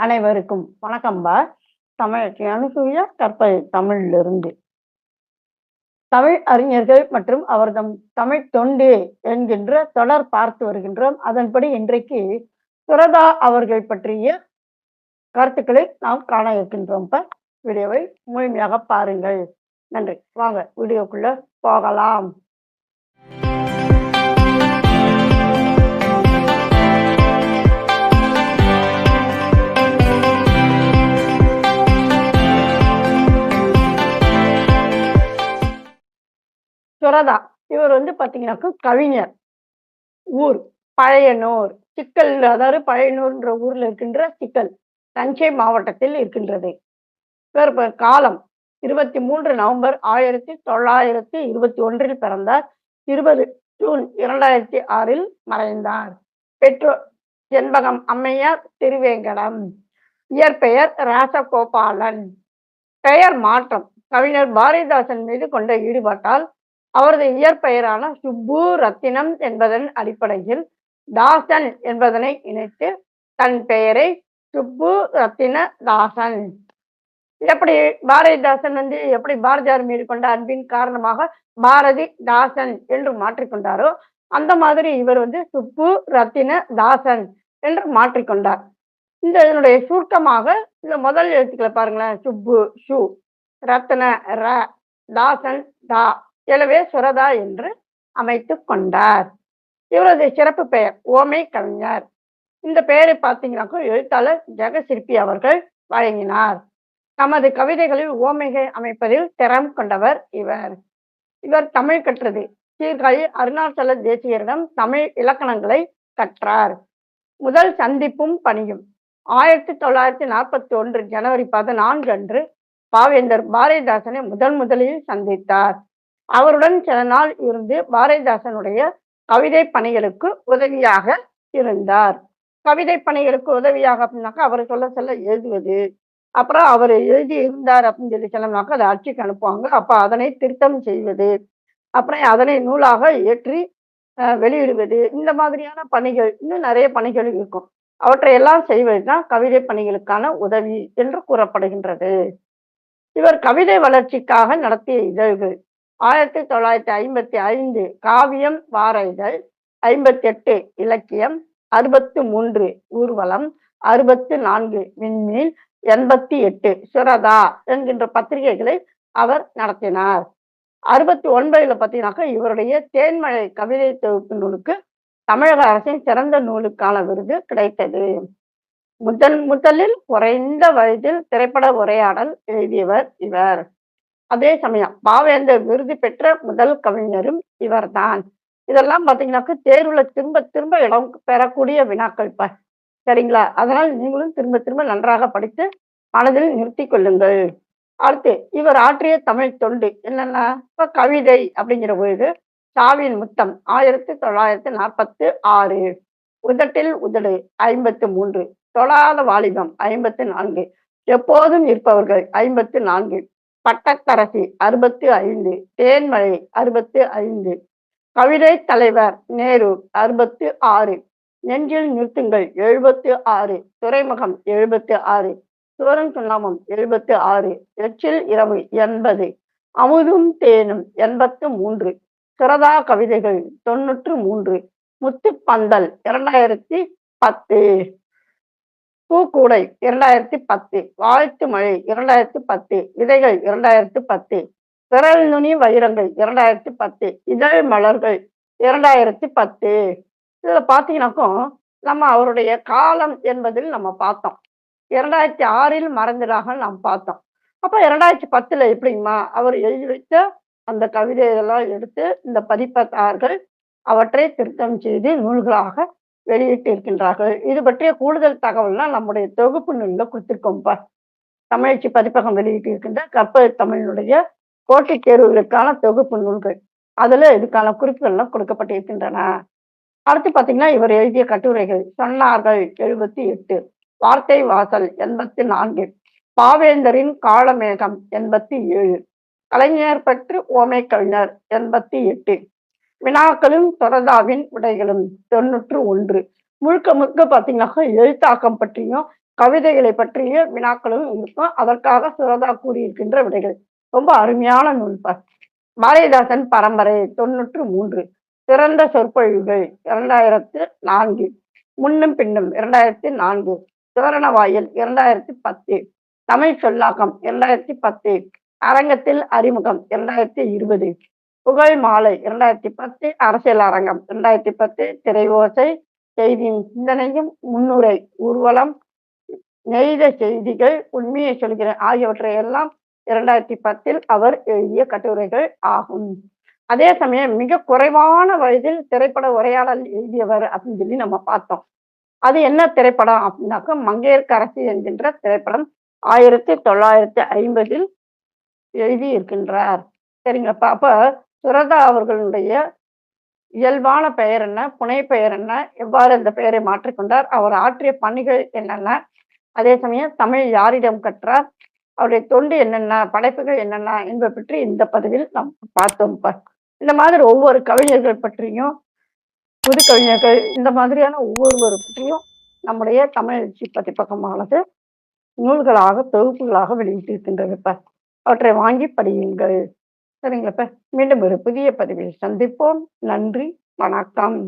அனைவருக்கும் வணக்கம்பா. தமிழச்சி அனுசூயா கற்பது தமிழிலிருந்து. தமிழ் அறிஞர்கள் மற்றும் அவர்தம் தமிழ் தொண்டு என்கின்ற தொடர் பார்த்து வருகின்றோம். அதன்படி இன்றைக்கு சுரதா அவர்கள் பற்றிய கருத்துக்களை நாம் காண இருக்கின்றோம். வீடியோவை முழுமையாக பாருங்கள். நன்றி. வாங்க வீடியோக்குள்ள போகலாம். சுரதா இவர் பாத்தீங்கன்னாக்கா கவிஞர். ஊர் பழையனூர், சிக்கல், அதாவது பழையனூர்ன்ற ஊர்ல இருக்கின்ற சிக்கல் தஞ்சை மாவட்டத்தில் இருக்கின்றது. இவர் காலம் 23 நவம்பர் 1921 பிறந்தார். 20 ஜூன் 2006 மறைந்தார். பெற்றோர் செண்பகம் அம்மையார், திருவேங்கடம். இயற்பெயர் ராசகோபாலன். பெயர் மாற்றம் கவிஞர் பாரதிதாசன் மீது கொண்ட ஈடுபாட்டால் அவரது இயற்பெயரான சுப்பு ரத்தினம் என்பதன் அடிப்படையில் தாசன் என்பதனை இணைத்து தன் பெயரை சுப்பு ரத்தின தாசன். எப்படி பாரதிதாசன் எப்படி பாரதியார் மீது கொண்ட அன்பின் காரணமாக பாரதி தாசன் என்று மாற்றிக்கொண்டாரோ அந்த மாதிரி இவர் சுப்பு ரத்தின தாசன் என்று மாற்றிக்கொண்டார். இதனுடைய சுருக்கமாக இந்த முதல் எழுத்துக்களை பாருங்களேன். சுப்பு சு, ரத்ன ர, தாசன் தா, எனவே சுரதா என்று அமைத்து கொண்டார். இவரது சிறப்பு பெயர் ஓமை கவிஞர். இந்த பெயரை பார்த்தீங்கன்னாக்கா எழுத்தாளர் ஜெகசிற்பி அவர்கள் வழங்கினார். தமது கவிதைகளில் ஓமைகள் அமைப்பதில் திறம் கொண்டவர் இவர். இவர் தமிழ் கற்றது. சீர்காழி அருணாச்சல தேசியரிடம் தமிழ் இலக்கணங்களை கற்றார். முதல் சந்திப்பும் பணியும் 1941 ஜனவரி 14 அன்று பாவேந்தர் பாரதிதாசனை முதலில் சந்தித்தார். அவருடன் சில நாள் இருந்து பாரதிதாசனுடைய கவிதை பணிகளுக்கு உதவியாக இருந்தார். கவிதை பணிகளுக்கு உதவியாக அப்படின்னாக்கா அவர் சொல்ல எழுதுவது, அப்புறம் அவர் எழுதி இருந்தார் அப்படின்னு சொல்லி சொன்னோம்னாக்கா அதை அச்சுக்கு அனுப்புவாங்க. அப்ப அதனை திருத்தம் செய்வது, அப்புறம் அதனை நூலாக ஏற்றி வெளியிடுவது, இந்த மாதிரியான பணிகள் இன்னும் நிறைய பணிகள் இருக்கும். அவற்றையெல்லாம் செய்வதுதான் கவிதை பணிகளுக்கான உதவி என்று கூறப்படுகின்றது. இவர் கவிதை வளர்ச்சிக்காக நடத்திய இதழ்கள் 1955 காவியம் வார இதழ், 58 இலக்கியம், 63 ஊர்வலம், 64 விண்மீன், 88 சுரதா என்கின்ற பத்திரிகைகளை அவர் நடத்தினார். 69 பார்த்தீங்கன்னாக்கா இவருடைய தேன்மழை கவிதை தொகுப்பு நூலுக்கு தமிழக அரசின் சிறந்த நூலுக்கான விருது கிடைத்தது. முதலில் குறைந்த வயதில் திரைப்பட உரையாடல் எழுதியவர் இவர். அதே சமயம் பாவேந்தர் விருது பெற்ற முதல் கவிஞரும் இவர்தான். இதெல்லாம் பாத்தீங்கன்னாக்க தேர்வுல திரும்ப திரும்ப இடம் பெறக்கூடிய வினாக்கள் சரிங்களா? அதனால் நீங்களும் திரும்ப திரும்ப நன்றாக படித்து மனதில் நிறுத்தி கொள்ளுங்கள். அடுத்து இவர் ஆற்றிய தமிழ் தொண்டு என்னன்னா, இப்ப கவிதை அப்படிங்கிற பொழுது சாவின் முத்தம் 1946, உதட்டில் உதடு 53, தொழாத வாலிபம் 54, எப்போதும் இருப்பவர்கள் 54, பட்டத்தரசி 65, தேன்மழை 65, கவிதை தலைவர் நேரு 66, நெஞ்சில் நிறுத்துங்கள் 76, துறைமுகம் 76, சோரன் சுண்ணாமம் 76, எச்சில் இரவு 80, அமுதும் தேனும் 83, சுரதா கவிதைகள் 93, முத்துப்பந்தல் 2010, பூக்கூடை 2010, வாழ்த்து மழை 2010, விதைகள் 2010, விரல் நுனி வைரங்கள் 2010, இதழ் மலர்கள் 2010. இதுல பாத்தீங்கன்னாக்கும் நம்ம அவருடைய காலம் என்பதில் நம்ம பார்த்தோம். 2006 மறைந்ததாக நாம் பார்த்தோம். அப்ப 2010 எப்படிங்கம்மா அவர் எழுதி வைத்த அந்த கவிதைகளெல்லாம் எடுத்து இந்த பதிப்பத்தார்கள் அவற்றை திருத்தம் செய்து நூல்களாக வெளியிட்டு இருக்கின்றார்கள். இது பற்றிய கூடுதல் தகவல்லாம் நம்முடைய தொகுப்பு நூல்ல கொடுத்திருக்கோம்ப்பா. தமிழச்சி பதிப்பகம் வெளியிட்டு இருக்கின்ற கற்பது தமிழினுடைய போட்டித் தேர்வுகளுக்கான தொகுப்பு நூல்கள், அதுல இதுக்கான குறிப்புகள்லாம் கொடுக்கப்பட்டிருக்கின்றன. அடுத்து பாத்தீங்கன்னா இவர் எழுதிய கட்டுரைகள் சொன்னார்கள் 78, வார்த்தை வாசல் 84, பாவேந்தரின் காலமேகம் 87, கலைஞர் பற்று ஓமை கவிஞர் 88, வினாக்களும் சுரதாவின் உடைகளும் 91, முழுக்க முழுக்க பார்த்தீங்கன்னாக்கா, எழுத்தாக்கம் பற்றியும், கவிதைகளை பற்றிய வினாக்களும் இருக்கும். அதற்காக சுரதா கூறியிருக்கின்ற விடைகள். ரொம்ப அருமையான நூல்ப்பா. பாரதிதாசன் பரம்பரை 93, சிறந்த சொற்பொழிவுகள் 2004, முன்னும் பின்னும் 2004, தோரணவாயில் 2010, தமிழ் சொல்லாக்கம் 2010, அரங்கத்தில் அறிமுகம் 2020, புகழ் மாலை 2010, அரசியல் அரங்கம் 2010, திரை ஓசை, செய்தியும் சிந்தனையும், முன்னுரை, ஊர்வலம், நெய்த செய்திகள், உண்மையை சொல்கிறேன் ஆகியவற்றை எல்லாம் 2010 அவர் எழுதிய கட்டுரைகள் ஆகும். அதே சமயம் மிக குறைவான வயதில் திரைப்பட உரையாடல் எழுதியவர் அப்படின்னு சொல்லி நம்ம பார்த்தோம். அது என்ன திரைப்படம் அப்படின்னாக்க, மங்கையர்க்கரசி என்கின்ற திரைப்படம் 1950 எழுதி இருக்கின்றார். சரிங்கப்பா. அப்ப சுரதா அவர்களுடைய இயல்பான பெயர் என்ன, புனை பெயர் என்ன, எவ்வாறு அந்த பெயரை மாற்றிக்கொண்டார், அவர் ஆற்றிய பணிகள் என்னென்ன, அதே சமயம் தமிழ் யாரிடம் கற்றார், அவருடைய தொண்டு என்னென்ன, படைப்புகள் என்னென்ன என்பதை பற்றி இந்த பதிவில் நாம் பார்த்தோம். இந்த மாதிரி ஒவ்வொரு கவிஞர்கள் பற்றியும், புது கவிஞர்கள், இந்த மாதிரியான ஒவ்வொருவர் பற்றியும் நம்முடைய தமிழ் எழுச்சி பதிப்பகமானது நூல்களாக, தொகுப்புகளாக வெளியிட்டிருக்கின்றன. அவற்றை வாங்கி படியுங்கள். சரிங்களா? மீண்டும் ஒரு புதிய பதிவில் சந்திப்போம். நன்றி, வணக்கம்.